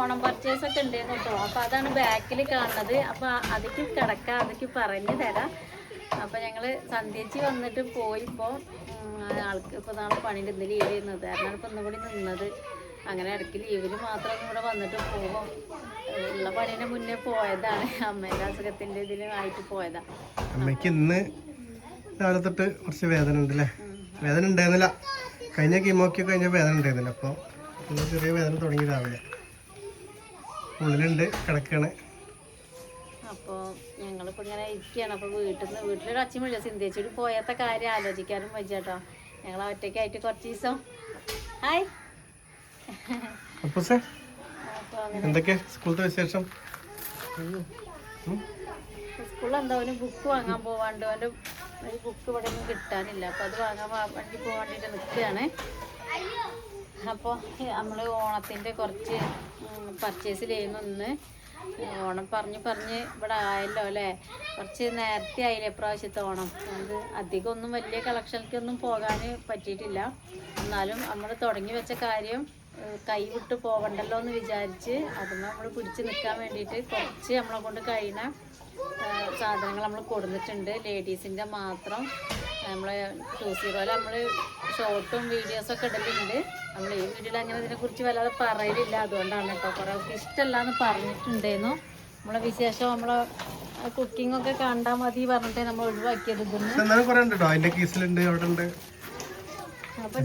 Onam purchase ഒക്കെ ഉണ്ടായിരുന്നു കേട്ടോ. അപ്പോൾ അതാണ് ബാക്കിൽ കാണുന്നത്. അപ്പോൾ അതിക്ക് കിടക്കാം, അതിക്ക് പറഞ്ഞു തരാം. അപ്പോൾ ഞങ്ങൾ സന്ധ്യച്ച് വന്നിട്ട് പോയിപ്പോൾ ആൾക്ക് ഇപ്പോൾ നാളെ പണിൻ്റെ ഇന്ന് ലീവ് ചെയ്യുന്നത് കാരണം ഇപ്പോൾ ഒന്നും കൂടി നിന്നത്. അങ്ങനെ ഇടയ്ക്ക് ലീവിൽ മാത്രം ഒന്നും കൂടെ വന്നിട്ട് പോകും. ഉള്ള പണീനെ മുന്നേ പോയതാണ്, അമ്മേൻ്റെ അസുഖത്തിൻ്റെ ഇതിനായിട്ട് പോയതാണ്. അമ്മയ്ക്ക് ഇന്ന് രാവിലെ തൊട്ട് കുറച്ച് വേദന ഉണ്ടല്ലേ? വേദന ഉണ്ടായിരുന്നില്ല, കഴിഞ്ഞ കീമോക്ക് കഴിഞ്ഞ വേദന ഉണ്ടായിരുന്നില്ല. അപ്പോൾ ഇന്ന് ചെറിയ വേദന തുടങ്ങി രാവിലെ. ഉള്ളിലുണ്ട്, കിടക്കാണ്. അപ്പോൾ ഞങ്ങളിപ്പോൾ ഇങ്ങനെ ഇരിക്കുകയാണ്. അപ്പോൾ വീട്ടിലൊരു അച്ഛൻ വിളിച്ച സിന്ധിച്ചിട്ട് പോയാത്ത കാര്യം ആലോചിക്കാനും വെച്ചേട്ടോ. ഞങ്ങൾ ഒറ്റയ്ക്കായിട്ട് കുറച്ച് ദിവസം ഹായ്. അപ്പോൾ എന്തൊക്കെ സ്കൂളത്തെ വിശേഷം? സ്കൂളിൽ എന്താ ഒരു ബുക്ക് വാങ്ങാൻ പോവാണ്ട്, അവൻ്റെ ഒരു ബുക്ക് ഇവിടെ ഒന്നും കിട്ടാനില്ല. അപ്പോൾ അത് വാങ്ങാൻ വേണ്ടി പോകാൻ വേണ്ടിയിട്ട് നിൽക്കുകയാണ്. അപ്പോൾ നമ്മൾ ഓണത്തിൻ്റെ കുറച്ച് പർച്ചേസ് ചെയ്യുന്നു. ഇന്ന് ഓണം പറഞ്ഞ് ഇവിടെ ആയല്ലോ അല്ലേ, കുറച്ച് നേരത്തെ ആയില്ലേ ഇപ്രാവശ്യത്തെ ഓണം. അത് അധികം ഒന്നും വലിയ കളക്ഷനിലേക്കൊന്നും പോകാൻ പറ്റിയിട്ടില്ല. എന്നാലും നമ്മൾ തുടങ്ങി വെച്ച കാര്യം കൈവിട്ട് പോകണ്ടല്ലോ എന്ന് വിചാരിച്ച് അതിന് നമ്മൾ പിടിച്ച് നിൽക്കാൻ വേണ്ടിയിട്ട് കുറച്ച് നമ്മളെ കൊണ്ട് കഴിയുന്ന സാധനങ്ങൾ നമ്മൾ കൊടുത്തിട്ടുണ്ട്. ലേഡീസിൻ്റെ മാത്രം നമ്മൾ 20 നമ്മൾ ഷോർട്ടും വീഡിയോസൊക്കെ ഇടലുണ്ട്. നമ്മൾ ഈ വീഡിയോയിൽ അങ്ങനെ ഇതിനെക്കുറിച്ച് വല്ലാതെ പറയലില്ല, അതുകൊണ്ടാണ് കേട്ടോ. കുറേ അവർക്ക് ഇഷ്ടമല്ല എന്ന് പറഞ്ഞിട്ടുണ്ടായിരുന്നു. നമ്മളെ വിശേഷം നമ്മളെ കുക്കിംഗ് ഒക്കെ കണ്ടാൽ മതി പറഞ്ഞിട്ട് നമ്മൾ ഒഴിവാക്കിയത്. അപ്പൊ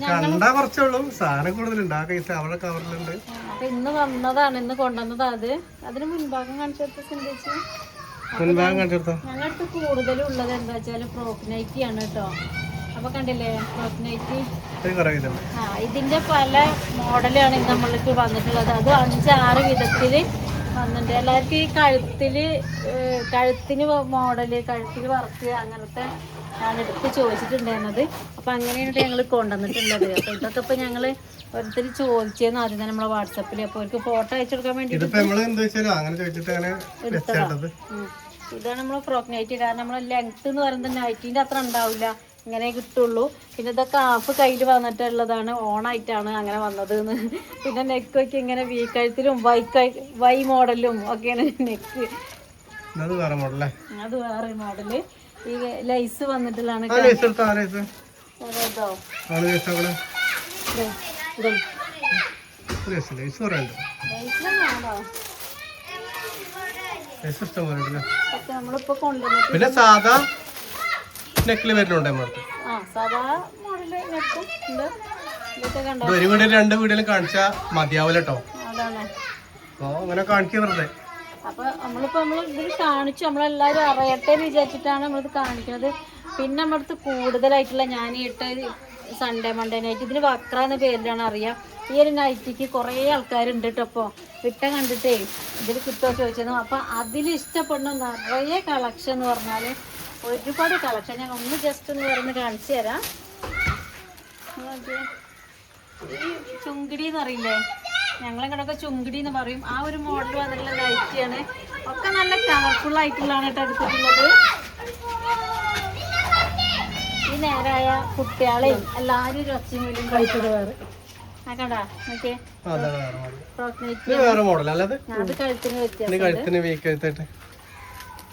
ഇന്ന് വന്നതാണ്, ഇന്ന് കൊണ്ടുവന്നതാ. അതിന് മുൻഭാഗം കാണിച്ചു ചിന്തിച്ചു. ഞങ്ങളടുത്ത് കൂടുതലും ഉള്ളത് എന്താ വെച്ചാല് ഫ്രോക്ക് നൈറ്റി ആണ് കേട്ടോ. അപ്പൊ കണ്ടില്ലേ ഫ്രോക്ക് നൈറ്റി, ഇതിന്റെ പല മോഡലാണ് നമ്മൾക്ക് വന്നിട്ടുള്ളത്. അത് 5-6 വിധത്തില് വന്നിട്ടുണ്ട്. എല്ലാവർക്കും ഈ കഴുത്തിന് മോഡല്, കഴുത്തിന് വർക്ക് അങ്ങനത്തെ ആണ് എടുത്ത് ചോദിച്ചിട്ടുണ്ടായിരുന്നത്. അപ്പൊ അങ്ങനെയാണ് ഞങ്ങൾ കൊണ്ടുവന്നിട്ടുള്ളത്. അപ്പൊ ഇതൊക്കെ ഇപ്പൊ ഞങ്ങള് ഓരോരുത്തർ ചോദിച്ചേന്ന് ആദ്യം തന്നെ നമ്മളെ വാട്സപ്പിൽ. അപ്പൊ അവർക്ക് ഫോട്ടോ അയച്ചെടുക്കാൻ വേണ്ടി ഇതാണ് നമ്മളെ ഫ്രോക്ക് നൈറ്റ്. കാരണം നമ്മളെ ലെങ്ത് എന്ന് പറയുന്നത് നൈറ്റിന്റെ അത്ര ഉണ്ടാവില്ല, ഇങ്ങനെ കിട്ടുള്ളൂ. പിന്നെ ഇതൊക്കെ ഹാഫ് കയ്യിൽ വന്നിട്ടുള്ളതാണ്, ഓണായിട്ടാണ് അങ്ങനെ വന്നത്. പിന്നെ നെക്കൊക്കെ ഇങ്ങനെ വി കഴുത്തിലും വൈ മോഡലും ഒക്കെയാണ് നെക്ക്. അത് വേറെ മോഡല്. ഈ ലൈസ് വന്നിട്ടുള്ളതാണ്. നമ്മളിപ്പോ കൊണ്ടുവന്നിട്ട് പിന്നെ സാധാ നെക്കില് വരുന്നുണ്ട്. സാധാ മോഡല് നെക്കും ഉണ്ട്. ഒരു വീഡിയോ 2 വീഡിയോയിലും കാണിച്ചാ മതിയാവില്ല കേട്ടോ. അതാണ് അങ്ങനെ കാണിക്കുന്നത്. അപ്പൊ നമ്മളിപ്പോ ഇതിൽ കാണിച്ചു, നമ്മളെല്ലാരും അറിയട്ടെ എന്ന് വിചാരിച്ചിട്ടാണ് നമ്മളിത് കാണിക്കുന്നത്. പിന്നെ നമ്മുടെ അടുത്ത് കൂടുതലായിട്ടുള്ള ഞാൻ ഇട്ട സൺഡേ മൺഡേ നൈറ്റ്, ഇതിന് വക്ര എന്ന പേരിലാണ് അറിയാം. ഈ ഒരു നൈറ്റിക്ക് കുറേ ആൾക്കാരുണ്ട് കേട്ടോ. അപ്പോൾ ഇട്ട കണ്ടിട്ടേ ഇതിൽ കിട്ടുമോ ചോദിച്ചത്. അപ്പം അതിൽ ഇഷ്ടപ്പെടുന്ന നിറയെ കളക്ഷൻ എന്ന് പറഞ്ഞാൽ ഒരുപാട് കളക്ഷൻ. ഞാൻ ഒന്ന് ജസ്റ്റ് ഒന്ന് പറഞ്ഞ് കാണിച്ചു തരാം. ഈ ചുങ്കിടി എന്ന് അറിയില്ലേ, ഞങ്ങളിങ്ങടൊക്കെ ചുങ്കിടി എന്ന് പറയും. ആ ഒരു മോഡൽ വന്നിട്ടുള്ള നൈറ്റിയാണ്. ഒക്കെ നല്ല കളർഫുൾ ആയിട്ടുള്ളതാണ് കേട്ടോ എടുത്തിട്ടുള്ളത്. ഈ നേരായ കുട്ടികളെയും എല്ലാവരും ഒരു ഒച്ചയും വീടും കഴിച്ചത് വേറെ. അത് കഴുത്തിന് വ്യത്യാസം.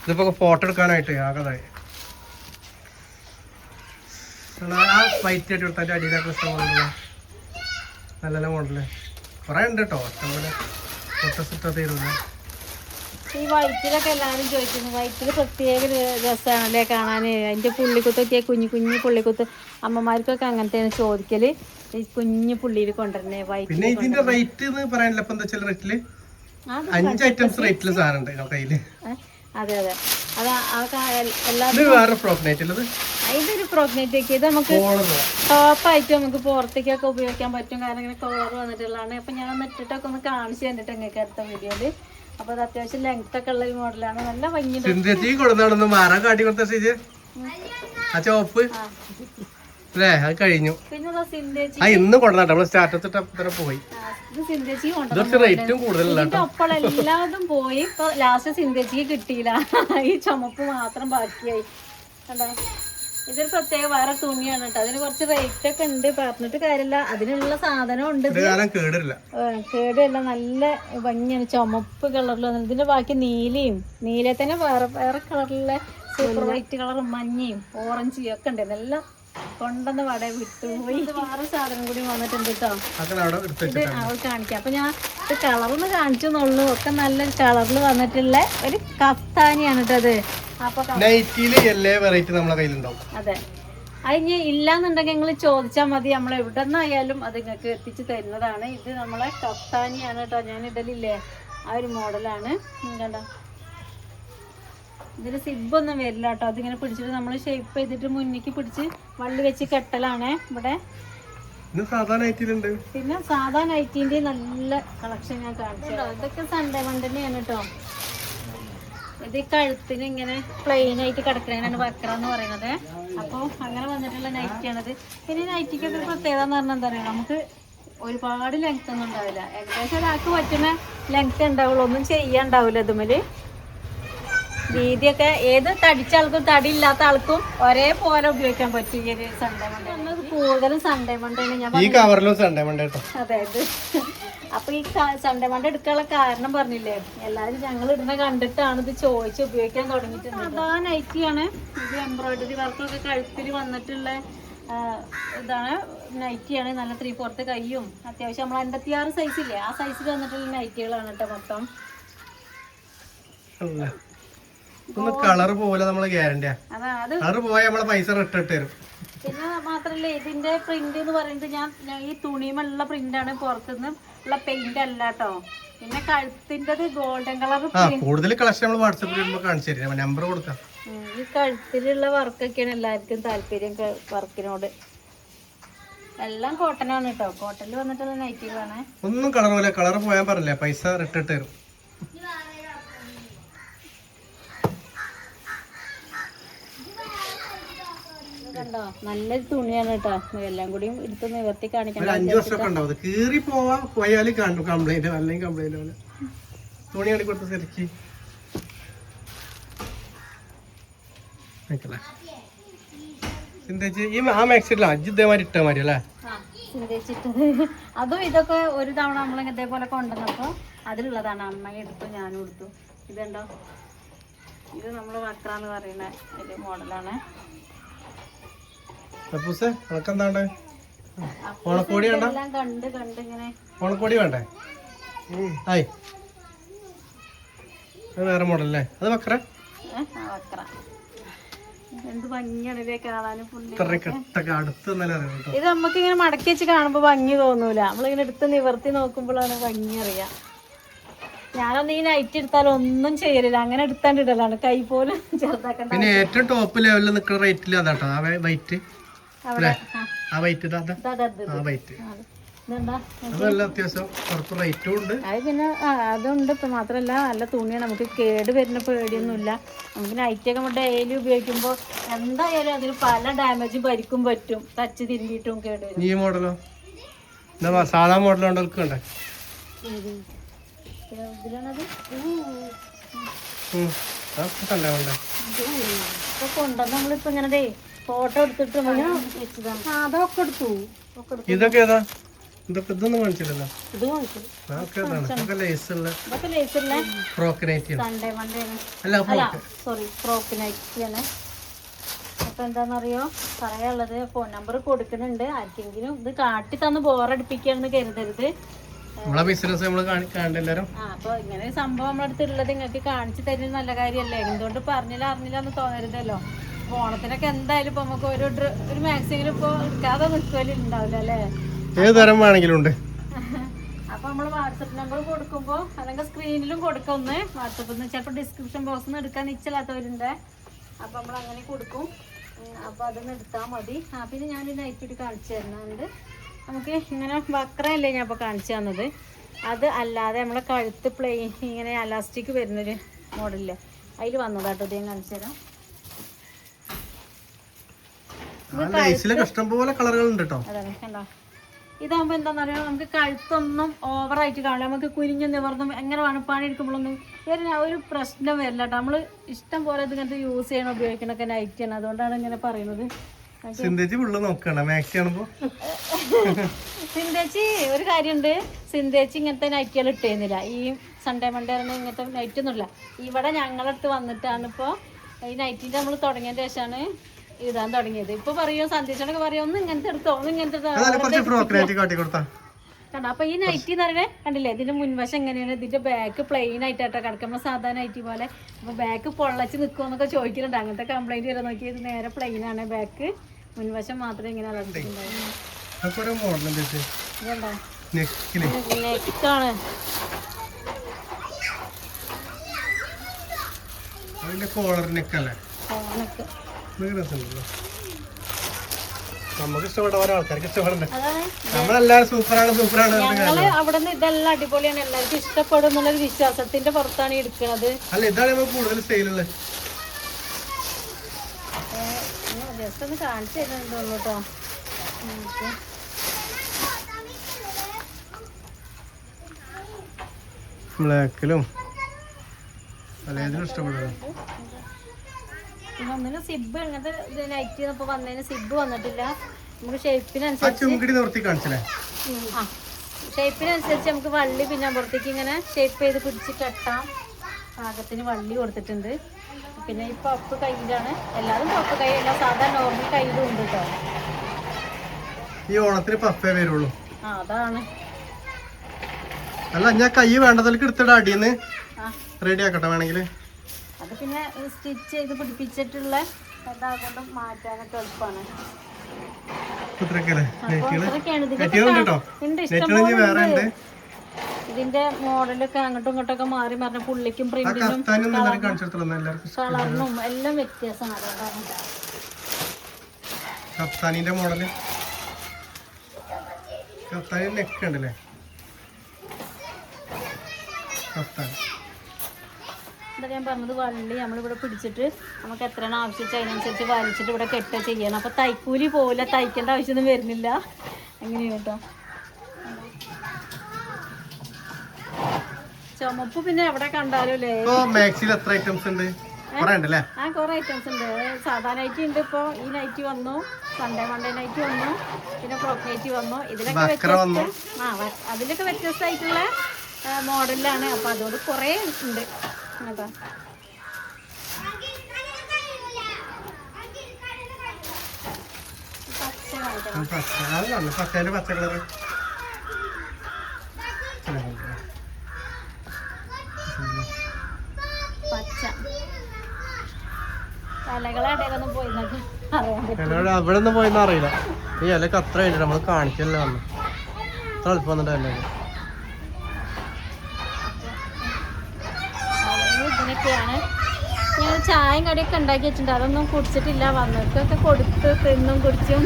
ഇതിപ്പോ ഫോട്ടോ എടുക്കാനായിട്ട് ആകതായി വൈറ്റ് ആയിട്ട് എടുത്താൽ അടിയിലൊക്കെ ഇഷ്ടം നല്ല നല്ല മോഡല് കുറെ ഉണ്ട് കേട്ടോ. ഇഷ്ടംപോലെ ഫോട്ടോസ് ഇട്ടാ തരുന്നു. ഈ വൈറ്റിലൊക്കെ എല്ലാവരും ചോദിക്കുന്നു. വൈറ്റിൽ പ്രത്യേക രസമാണല്ലേ കാണാൻ. അതിൻ്റെ പുള്ളിക്കുത്തൊക്കെ കുഞ്ഞു കുഞ്ഞു പുള്ളിക്കുത്ത് അമ്മമാർക്കൊക്കെ അങ്ങനത്തെയാണ് ചോദിക്കല്. ഈ കുഞ്ഞു പുള്ളിയിൽ കൊണ്ടുവരണേ വൈറ്റ്. പിന്നെ ഇതിന്റെ റേറ്റ് പറയാനില്ല. ഇപ്പൊ എന്താ വെച്ചാൽ റേറ്റില് 5 ഐറ്റംസ് റേറ്റില് സാധനം ഉണ്ട് കയ്യില്. അതെ അതെ വേറെ ഫ്രോക്ക് നൈറ്റ് ഉള്ളത്. ഇതൊരു ഫ്രോക്ക് നൈറ്റ് ഒക്കെ ഇത് നമുക്ക് ടോപ്പായിട്ട് നമുക്ക് പുറത്തേക്കൊക്കെ ഉപയോഗിക്കാൻ പറ്റും. കാരണം ഇങ്ങനെ കളർ വന്നിട്ടുള്ളതാണ്. അപ്പൊ ഞാൻ ഇട്ടിട്ടൊക്കെ ഒന്ന് കാണിച്ചു തന്നിട്ട് നിങ്ങൾക്ക് അടുത്ത വീഡിയോയില്. അപ്പൊ അത് അത്യാവശ്യം ലെങ്ത് ഒക്കെ ഉള്ള ഒരു മോഡലാണ്. നല്ല ഭംഗിയുണ്ട്. അത് കഴിഞ്ഞു. ഇന്ന് കൊണ്ടുവന്നിട്ട് സ്റ്റാറ്റസ് പോയി. ഒപ്പം എല്ലാതും പോയി. ഇപ്പൊ ലാസ്റ്റ് സിന്തേച്ചിക്ക് കിട്ടിയില്ല. ഈ ചുമപ്പ് മാത്രം ബാക്കിയായി. കണ്ടോ ഇതൊരു പ്രത്യേക വേറെ തുണിയാണ് കേട്ടോ. അതിന് കുറച്ച് റേറ്റ് ഒക്കെ ഉണ്ട്, പറഞ്ഞിട്ട് കാര്യമില്ല. അതിനുള്ള സാധനം ഉണ്ട്. കേടില്ല, നല്ല ഭംഗിയാണ്. ചുമപ്പ് കളറിൽ വന്നത്. ഇതിന്റെ ബാക്കി നീലയും, നീല തന്നെ വേറെ വേറെ കളറിലെ സൂപ്പർ വൈറ്റ് കളറും മഞ്ഞയും ഓറഞ്ചും ഒക്കെ ഉണ്ട്. എല്ലാം കൊണ്ടുവന്ന് വട വിട്ടുപോയി. വേറെ സാധനം കൂടി വന്നിട്ടുണ്ട് കേട്ടോ. ഇത് അവൾ കാണിക്കാം. അപ്പൊ ഞാൻ ഇത് കളറിന് കാണിച്ചെന്നുള്ളൂ. ഒക്കെ നല്ല കളറിൽ വന്നിട്ടുള്ള ഒരു കഫ്താനിയാണ് കേട്ടോ അത്. അപ്പൊ അതെ, അത് ഇനി ഇല്ലാന്നുണ്ടെങ്കിൽ നിങ്ങൾ ചോദിച്ചാൽ മതി, നമ്മൾ എവിടെ നിന്നായാലും അത് നിങ്ങൾക്ക് എത്തിച്ചു തരുന്നതാണ്. ഇത് നമ്മളെ കഫ്താനിയാണ് കേട്ടോ. ഞാൻ ഇടലില്ലേ ആ ഒരു മോഡലാണ്. കണ്ടോ, ഇതിന് സിബൊന്നും വരില്ല കേട്ടോ. അതിങ്ങനെ പിടിച്ചിട്ട് നമ്മൾ ഷേപ്പ് ചെയ്തിട്ട് മുന്നിക്ക് പിടിച്ച് വള്ളി വെച്ച് കെട്ടലാണ് ഇവിടെ. പിന്നെ സാധാ നൈറ്റിന്റെ നല്ല കളക്ഷൻ ഞാൻ കാണിച്ചു. ഇതൊക്കെ സൺഡേ മണ്ടന്നെയാണ് കേട്ടോ. ഇത് കഴുത്തിന് ഇങ്ങനെ പ്ലെയിൻ ആയിട്ട് കിടക്കുന്നതിനാണ് വക്ര എന്ന് പറയുന്നത്. അപ്പോൾ അങ്ങനെ വന്നിട്ടുള്ള നൈറ്റിയാണത്. പിന്നെ നൈറ്റിക്കൊക്കെ ഒരു പ്രത്യേകത എന്ന് പറഞ്ഞാൽ എന്താ പറയുക, നമുക്ക് ഒരുപാട് ലെങ്ത് ഒന്നും ഉണ്ടാവില്ല. ഏകദേശം ഒരാൾക്ക് പറ്റുന്ന ലെങ്ത് ഉണ്ടാവുള്ളൂ, ഒന്നും ചെയ്യാണ്ടാവില്ല. ഇതുമേല് വീതിയൊക്കെ ഏത് തടിച്ച ആൾക്കും തടി ഇല്ലാത്ത ആൾക്കും ഒരേപോലെ ഉപയോഗിക്കാൻ പറ്റും ഈ ഒരു സൺഡേ മണ്ടേ. കൂടുതലും സൺഡേ മണ്ടേണ് ഞാൻ. അതെ, ഇത് അപ്പൊ ഈ സൺഡേ മണ്ട എടുക്കാനുള്ള കാരണം പറഞ്ഞില്ലേ, എല്ലാവരും ഞങ്ങൾ ഇടുന്ന കണ്ടിട്ടാണ് ഇത് ചോദിച്ച് ഉപയോഗിക്കാൻ തുടങ്ങിയിട്ടുണ്ട്. സാധാ നൈറ്റിയാണ് ഇത്. എംബ്രോയിഡറി വർക്കൊക്കെ കഴുത്തിൽ വന്നിട്ടുള്ള ഇതാണ് നൈറ്റിയാണ്. നല്ല 3/4 കയ്യും അത്യാവശ്യം നമ്മൾ 56 സൈസില്ലേ ആ സൈസിൽ വന്നിട്ടുള്ള നൈറ്റികളാണ് കേട്ടോ മൊത്തം. കളർ പോലെ നമ്മള് ഗ്യാരണ്ടിയാ. കളർ പോയാൽ നമ്മളെ പൈസ റിട്ടേൺ തരും. പിന്നെ മാത്രല്ല ഇതിന്റെ പ്രിന്റ് എന്ന് പറയുന്നത് ഞാൻ ഈ തുണിയുമുള്ള പ്രിന്റ് ആണ്, പുറത്തുനിന്ന് ഉള്ള പെയിന്റ് അല്ല കേട്ടോ. പിന്നെ കഴുത്തിൻ്റെത് ഗോൾഡൻ കളർ. കൂടുതൽ കളക്ഷൻ നമ്മൾ വാട്സാപ്പിൽ കാണിച്ചു തരാം, നമ്പർ കൊടുക്കാം. ഈ കഴുത്തിലുള്ള വർക്കൊക്കെയാണ് എല്ലാവർക്കും താല്പര്യം, വർക്കിനോട്. എല്ലാം കോട്ടനാണ് കേട്ടോ. കോട്ടണിൽ വന്നിട്ടുള്ള നൈറ്റികളാണ്. ഒന്നും കളർ പോലെ, കളർ പോയാൽ പറഞ്ഞില്ല പൈസ റിട്ടേൺ തരും. കണ്ടോ, നല്ലൊരു തുണിയാണ് കേട്ടോ. എല്ലാം കൂടിയും എടുത്ത് നിവർത്തി കാണിക്കണം. 5 വർഷമൊക്കെ ഉണ്ടാവും. കീറി പോയാൽ കംപ്ലൈന്റ്, അല്ലെങ്കിൽ കംപ്ലൈന്റ് പോലെ തുണിയാണ് കൊടുത്ത് ശരിക്ക്. അതും ഇതൊക്കെ ഒരു തവണ നമ്മൾ ഇതേപോലെ കൊണ്ടുവന്നപ്പോ അതിലുള്ളതാണ്. അമ്മ എടുത്തു, ഞാനും എടുത്തു. ഇതുണ്ടോ, ഇത് നമ്മള് വക്ര എന്ന് പറയുന്ന ഒരു മോഡലാണ്. ഓണക്കോടി വേണ്ട? ഓണക്കോടി വേണ്ടേ? ആയി, വേറെ മോഡലല്ലേ അത്? വക്ര എന്ത് ഭംഗിയാണല്ലേ കാണാനും. ഇത് നമുക്ക് ഇങ്ങനെ മടക്കി വെച്ച് കാണുമ്പോ ഭംഗി തോന്നൂല. നമ്മളിങ്ങനെ എടുത്ത് നിവർത്തി നോക്കുമ്പോഴാണ് ഭംഗി അറിയാം. ഞാനൊന്നും ഈ നൈറ്റ് എടുത്താൽ ഒന്നും ചെയ്യലില്ല, അങ്ങനെ എടുത്താണ്ടിടലാണ്. കൈ പോലും ചെറുതാക്കണ്ട. പിന്നെ ഏറ്റവും ടോപ്പ് ലെവലിൽ നിൽക്കുന്ന റേറ്റിൽ അതാട്ടോ ആ വൈറ്റ്. പിന്നെ അതുണ്ട്. ഇപ്പൊ മാത്രല്ല നല്ല തുണിയാണ്, നമുക്ക് കേട് വരുന്ന പേടിയൊന്നുമില്ല. നമുക്ക് നൈറ്റൊക്കെ ഡെയിലി ഉപയോഗിക്കുമ്പോ എന്തായാലും അതിന് പല ഡാമേജും പരിക്കും പറ്റും. തച്ച് തിരുമ്പിയിട്ടും കേട് വരും. ഈ മോഡലോ സാധാ മോഡലുണ്ടോ? കൊണ്ടുവന്ന് നമ്മളിപ്പോ ഇങ്ങനെ ഫോട്ടോ എടുത്തിട്ട് അതൊക്കെ എടുത്തു. ഇതൊക്കെ ഏതാ? ഇതൊന്നും കാണിച്ചില്ലല്ലോ. സൺഡേ മണ്ടേണ്, സോറി ഫ്രോക്ക് നൈറ്റിയാണ്. അപ്പൊ എന്താന്നറിയോ പറയാനുള്ളത്, ഫോൺ നമ്പർ കൊടുക്കുന്നുണ്ട്. ആർക്കെങ്കിലും ഇത് കാട്ടി തന്ന് ബോറടിപ്പിക്കാന്ന് കരുതരുത്. അപ്പൊ ഇങ്ങനെ സംഭവം നമ്മുടെ അടുത്തുള്ളത് നിങ്ങൾക്ക് കാണിച്ചു തരുന്നത് നല്ല കാര്യമല്ലേ. എന്തുകൊണ്ട് പറഞ്ഞില്ല അറിഞ്ഞില്ല എന്ന് തോന്നരുതല്ലോ. ഓണത്തിനൊക്കെ എന്തായാലും ഇപ്പൊ നമുക്ക് ഒരു മാക്സിമം ഇപ്പൊ എടുക്കാതെ നിൽക്കലും ഉണ്ടാവില്ല അല്ലേ. ഏതുതരം വേണമെങ്കിലും ഉണ്ട്. അപ്പൊ നമ്മള് വാട്സപ്പ് നമ്പർ കൊടുക്കുമ്പോ അല്ലെങ്കിൽ സ്ക്രീനിലും കൊടുക്കാം. ഒന്ന് വാട്സപ്പിൽ നിന്ന് ചിലപ്പോ ഡിസ്ക്രിപ്ഷൻ ബോക്സിൽ നിന്ന് എടുക്കാൻ നിശ്ചയില്ലാത്തവരുണ്ട്. അപ്പൊ നമ്മൾ അങ്ങനെ കൊടുക്കും. അപ്പൊ അതൊന്ന് എടുത്താൽ മതി. പിന്നെ ഞാൻ നൈറ്റ് കാണിച്ചു തരുന്നുണ്ട്. നമുക്ക് ഇങ്ങനെ വക്രല്ലേ ഞാൻ ഇപ്പൊ കാണിച്ചു തന്നത്. അത് അല്ലാതെ നമ്മളെ കഴുത്ത് പ്ലെയിൻ ഇങ്ങനെ അലാസ്റ്റിക് വരുന്നൊരു മോഡലില്ലേ, അതിൽ വന്നതാട്ടോ. ഇത് ഞാൻ കാണിച്ചു തരാം. ഇഷ്ടംപോലെ കളറുകൾ ഉണ്ട് കേട്ടോ. അതാണ് കണ്ടോ, ഇതാകുമ്പോൾ എന്താണെന്ന് പറയുക നമുക്ക് കഴുത്തൊന്നും ഓവറായിട്ട് കാണില്ല, നമുക്ക് കുനിഞ്ഞ് നിവർന്നും എങ്ങനെ വേണം പണി എടുക്കുമ്പോഴൊന്നും ഒരു പ്രശ്നം വരില്ല കേട്ടോ. നമ്മൾ ഇഷ്ടം പോലെ ഇതിങ്ങനത്തെ യൂസ് ചെയ്യണം ഉപയോഗിക്കണൊക്കെ നൈറ്റിയാണ്, അതുകൊണ്ടാണ് ഇങ്ങനെ പറയുന്നത്. സിന്തേച്ചി ഒരു കാര്യമുണ്ട്, സിന്തേച്ചി ഇങ്ങനത്തെ നൈറ്റികൾ ഇട്ടേന്നില്ല. ഈ സൺഡേ മൺഡേ ഇങ്ങനത്തെ നൈറ്റ് ഒന്നുമില്ല. ഇവിടെ ഞങ്ങളടുത്ത് വന്നിട്ടാണ് ഇപ്പോൾ ഈ നൈറ്റിൻ്റെ നമ്മൾ തുടങ്ങിയതിന് ശേഷമാണ് ഇടാൻ തുടങ്ങിയത്. ഇപ്പൊ പറയോ സന്ദേശനൊക്കെ പറയോ ഒന്ന് ഇങ്ങനത്തെ എടുത്തോ, ഒന്ന് ഇങ്ങനത്തെ കണ്ടോ. അപ്പൊ ഈ നൈറ്റി എന്ന് പറയുന്നത് കണ്ടില്ലേ, ഇതിന്റെ മുൻവശം എങ്ങനെയാണ്, ഇതിന്റെ ബാക്ക് പ്ലെയിൻ ആയിട്ടാട്ടോ കിടക്കുമ്പോൾ സാധാരണ നൈറ്റി പോലെ. അപ്പൊ ബാക്ക് പൊള്ളച്ച് നിൽക്കുമെന്നൊക്കെ ചോദിക്കുന്നുണ്ട്, അങ്ങനത്തെ കംപ്ലൈന്റ് വരാൻ നോക്കി. ഇത് നേരെ പ്ലെയിൻ ആണ്, ബാക്ക് മുൻവശം മാത്രമേ ഇങ്ങനെ നെക്കാണ്. നമുക്ക് ഇഷ്ടപ്പെട്ട ഓരോ ആൾക്കാർക്ക് ഇഷ്ടപ്പെടണ്ടേ. നമ്മളെല്ലാരും സൂപ്പറാണ് സൂപ്പറാണ്. ഞങ്ങള് അവിടെ നിന്ന് ഇതെല്ലാം അടിപൊളിയാണ്, എല്ലാവർക്കും ഇഷ്ടപ്പെടും എന്നുള്ളൊരു വിശ്വാസത്തിന്റെ പുറത്താണ് എടുക്കുന്നത്. അല്ല ഇതാണ് നമുക്ക് കൂടുതൽ സെയിലുള്ളത്. ജസ്റ്റ് ഒന്ന് കാണിച്ചു തരുന്നുണ്ടോ കേട്ടോ. ബ്ലാക്കിലും പലതിലും ഇഷ്ടപ്പെടുന്നു. പിന്നെ ഒന്നിനും സിബ് ഇങ്ങനത്തെ നൈറ്റ് ഇപ്പൊ വന്നതിന് സിബ് വന്നിട്ടില്ല. നമുക്ക് ഷേപ്പിനനുസരിച്ച് ഷേപ്പിനനുസരിച്ച് നമുക്ക് വള്ളി പിന്നെ പുറത്തേക്ക് ഇങ്ങനെ ഷേപ്പ് ചെയ്ത് പിടിച്ച് കെട്ടാം. പാകത്തിന് വള്ളി കൊടുത്തിട്ടുണ്ട്. പിന്നെ ഈ പപ്പ് കയ്യിലാണ്, എല്ലാവരും പപ്പ് കൈ അല്ല, സാധാ നോർമൽ കയ്യിലും ഉണ്ട് കേട്ടോ. ഈ ഓണത്തിന് പപ്പേ വരുള്ളൂ. അതാണ്. അല്ല ഞാൻ കൈ വേണ്ടതിലേക്ക് എടുത്തിട്ട് അടിയെന്ന് റെഡി ആക്കട്ടെ വേണമെങ്കിൽ. അത് പിന്നെ സ്റ്റിച്ച് ചെയ്ത് പിടിപ്പിച്ചിട്ടുള്ള ഇതാകൊണ്ട് മാറ്റാനൊക്കെ എളുപ്പമാണ്. ഇതിന്റെ മോഡലൊക്കെ അങ്ങോട്ടും ഇങ്ങോട്ടൊക്കെ മാറി മറിഞ്ഞ പുള്ളിക്കും പ്രിന്റിനും കളറിനും എല്ലാം വ്യത്യാസമാണ്. കഫ്താനിന്റെ മോഡല് കഫ്താനി നെക്ക് ഉണ്ടല്ലേ. എന്താ ഞാൻ പറഞ്ഞത്, വള്ളി നമ്മളിവിടെ പിടിച്ചിട്ട് നമുക്ക് എത്രയാണ് ആവശ്യിച്ച് അതിനനുസരിച്ച് വലിച്ചിട്ട് ഇവിടെ കെട്ട ചെയ്യണം. അപ്പൊ തൈക്കൂലി പോവില്ല, തയ്ക്കേണ്ട ആവശ്യമൊന്നും വരുന്നില്ല. അങ്ങനെയാണ് കേട്ടോ. ചുമപ്പ് പിന്നെ എവിടെ കണ്ടാലും അല്ലേ. എത്ര ഐറ്റംസ് ഉണ്ട്? കുറെ ഐറ്റംസ് ഉണ്ട്. സാധാ നൈറ്റി ഉണ്ട്, ഇപ്പൊ ഈ നൈറ്റി വന്നു, സൺഡേ മൺഡേ നൈറ്റി വന്നു, പിന്നെ ഫ്രോക്ക് നൈറ്റി വന്നു. ഇതിലൊക്കെ അതിലൊക്കെ വ്യത്യസ്തമായിട്ടുള്ള മോഡലിലാണ്. അപ്പൊ അതുകൊണ്ട് കുറെ ഉണ്ട് കേട്ടോ. പച്ച തലകളടയിലൊന്നും പോയിന്നൊക്കെ അവിടെ ഒന്നും പോയെന്ന് അറിയില്ല. ഈ ഇലക്ക് അത്ര ആയിട്ട് നമ്മൾ കാണിക്കല്ലോ വന്നു അത്ര എളുപ്പം വന്നിട്ടല്ലേ. ഇതിനൊക്കെയാണ് ഞങ്ങൾ ചായയും കടിയൊക്കെ ഉണ്ടാക്കി വെച്ചിട്ടുണ്ട്. അതൊന്നും കുടിച്ചിട്ടില്ല, വന്നവർക്കൊക്കെ കൊടുത്ത് തിന്നും കുടിച്ചും.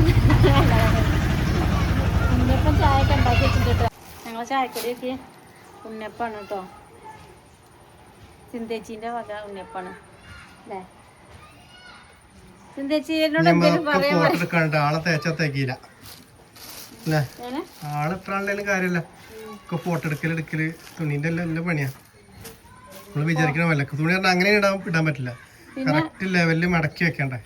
ഉണ്ണിയപ്പം ചായയൊക്കെ ഉണ്ടാക്കി വെച്ചിട്ടുണ്ട്. ഞങ്ങൾ ചായക്കടിയൊക്കെ ഉണ്ണിയപ്പാണ് കേട്ടോ. സിന്തേച്ചീൻ്റെ വക ഉണ്ണിയപ്പാണ് അല്ലേ. സിന്തേച്ചിയോട് എന്തെങ്കിലും പറയാൻ ആളെ തേച്ചാ തേക്കില്ല അല്ലേ. ആളെത്രാളും കാര്യമില്ല. ഫോട്ടോ എടുക്കല് തുണീന്റെ എല്ലാം പണിയാ. നമ്മള് വിചാരിക്കണ പോലെ തുണി പറഞ്ഞാൽ അങ്ങനെ ഇടാൻ പറ്റില്ല. കറക്റ്റ് ലെവലില് മടക്കി വെക്കണ്ടേ.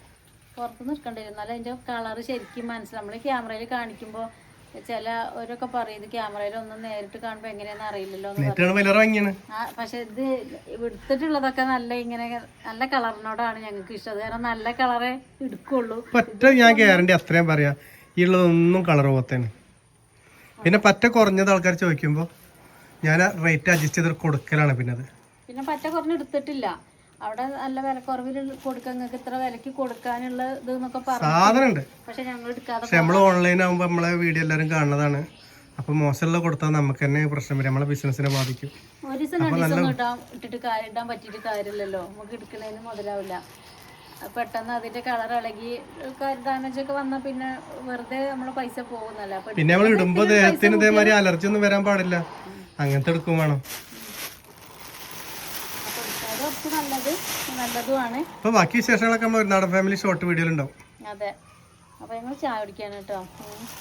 പുറത്ത് നിൽക്കണ്ടിരുന്നാലും അതിന്റെ കളറ് ശരിക്കും മനസ്സിലാവും. നമ്മള് ക്യാമറയിൽ കാണിക്കുമ്പോ ചിലവരൊക്കെ പറയും ക്യാമറയിലൊന്നും നേരിട്ട് കാണുമ്പോ എങ്ങനെയാന്ന് അറിയില്ലല്ലോ. പക്ഷെ ഇത് എടുത്തിട്ടുള്ളതൊക്കെ നല്ല കളറിനോടാണ് ഞങ്ങൾക്ക് ഇഷ്ടം. കാരണം നല്ല കളറേ എടുക്കുള്ളൂ. ഞാൻ ഗ്യാരണ്ടി അത്രയും പറയാ, ഈ ഉള്ളതൊന്നും കളർ പോത്തേന്. പിന്നെ പറ്റ കുറഞ്ഞത് ആൾക്കാർ ചോദിക്കുമ്പോ ഞാൻ റേറ്റ് അഡ്ജസ്റ്റ് ചെയ്ത് കൊടുക്കലാണ്. പിന്നെ പറ്റ കുറഞ്ഞ് എടുത്തിട്ടില്ല. അവിടെ നല്ല വിലക്കുറവിൽ കൊടുക്കാൻ, നിങ്ങൾക്ക് ഇത്ര വിലക്ക് കൊടുക്കാനുള്ള ഇത് എന്നൊക്കെ പറഞ്ഞു. പക്ഷെ ഞങ്ങൾ എടുക്കാതെ നമ്മൾ ഓൺലൈൻ ആകുമ്പോ നമ്മളെ വീഡിയോ എല്ലാവരും കാണുന്നതാണ്. അപ്പൊ മോശമുള്ള കൊടുത്താൽ നമുക്ക് തന്നെ പ്രശ്നം വരും, നമ്മളെ ബിസിനസിനെ ബാധിക്കും. ഒരു ദിവസം 2 ദിവസം ഇട്ടിട്ട് ഇടാൻ പറ്റിയിട്ട് കാര്യമില്ലല്ലോ, നമുക്ക് എടുക്കുന്നതിന് മുതലാവില്ല. പെട്ടെന്ന് അതിന്റെ കളർ ഇളകി ഡാമേജ് ഒക്കെ വന്നാൽ പിന്നെ വെറുതെ നമ്മളെ പൈസ പോകുന്നല്ല. പിന്നെ നമ്മൾ ഇടുമ്പോ ദേഹത്തിന് ഇതേമാതിരി അലർജി ഒന്നും വരാൻ പാടില്ല, അങ്ങനത്തെ എടുക്കും വേണം. നല്ലതുമാണ്. ബാക്കി വിശേഷങ്ങളൊക്കെ നമ്മൾ നാടൻ ഫാമിലി ഷോർട്ട് വീഡിയോയിലുണ്ടാവും. അതെ, അപ്പോൾ ഞങ്ങൾ ചായ കുടിക്കാൻ കേട്ടോ.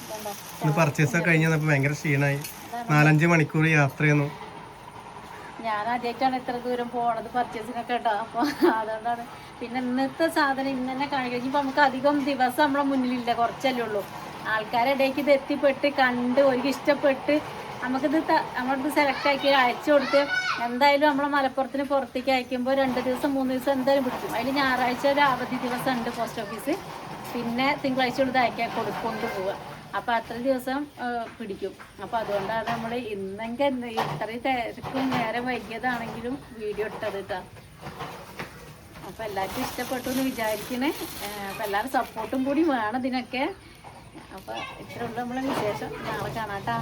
ഇതുണ്ടോ ഇന്ന് പർച്ചേസ് ഒക്കെ കഴിഞ്ഞാൽ ഭയങ്കര ക്ഷീണമായി. 4-5 മണിക്കൂർ യാത്രയൊന്നും. ഞാൻ ആദ്യമായിട്ടാണ് ഇത്ര ദൂരം പോണത് പർച്ചേസിനൊക്കെ കേട്ടോ. അപ്പോൾ അതുകൊണ്ടാണ്. പിന്നെ ഇന്നത്തെ സാധനം ഇന്ന് തന്നെ കാണിക്കും. ഇപ്പം നമുക്ക് അധികം ദിവസം നമ്മളെ മുന്നിലില്ല, കുറച്ചല്ലേ ഉള്ളൂ. ആൾക്കാരുടെ ഇടയ്ക്ക് ഇത് എത്തിപ്പെട്ട് കണ്ട് ഒരു ഇഷ്ടപ്പെട്ട് നമുക്കിത് നമ്മളിത് സെലക്ട് ആക്കി അയച്ചു കൊടുത്ത് എന്തായാലും നമ്മളെ മലപ്പുറത്തിന് പുറത്തേക്ക് അയക്കുമ്പോൾ 2 ദിവസം 3 ദിവസം എന്തായാലും പിടിക്കും. അതിൽ ഞായറാഴ്ച ഒരു അവധി ദിവസം ഉണ്ട് പോസ്റ്റ് ഓഫീസ്. പിന്നെ തിങ്കളാഴ്ച ഉള്ളത് അയക്കാൻ കൊണ്ടുപോവുക. അപ്പോൾ അത്ര ദിവസം പിടിക്കും. അപ്പോൾ അതുകൊണ്ടാണ് നമ്മൾ ഇന്നെങ്കിൽ ഇത്രയും തിരക്കും നേരം വൈകിയതാണെങ്കിലും വീഡിയോ ഇട്ടത് കേട്ടോ. അപ്പോൾ എല്ലാവർക്കും ഇഷ്ടപ്പെട്ടു എന്ന് വിചാരിക്കണേ. അപ്പോൾ എല്ലാവരും സപ്പോർട്ടും കൂടി വേണം ഇതിനൊക്കെ. അപ്പോൾ ഇത്രയുള്ള നമ്മളെ വിശേഷം. നാളെ കാണാം കേട്ടോ.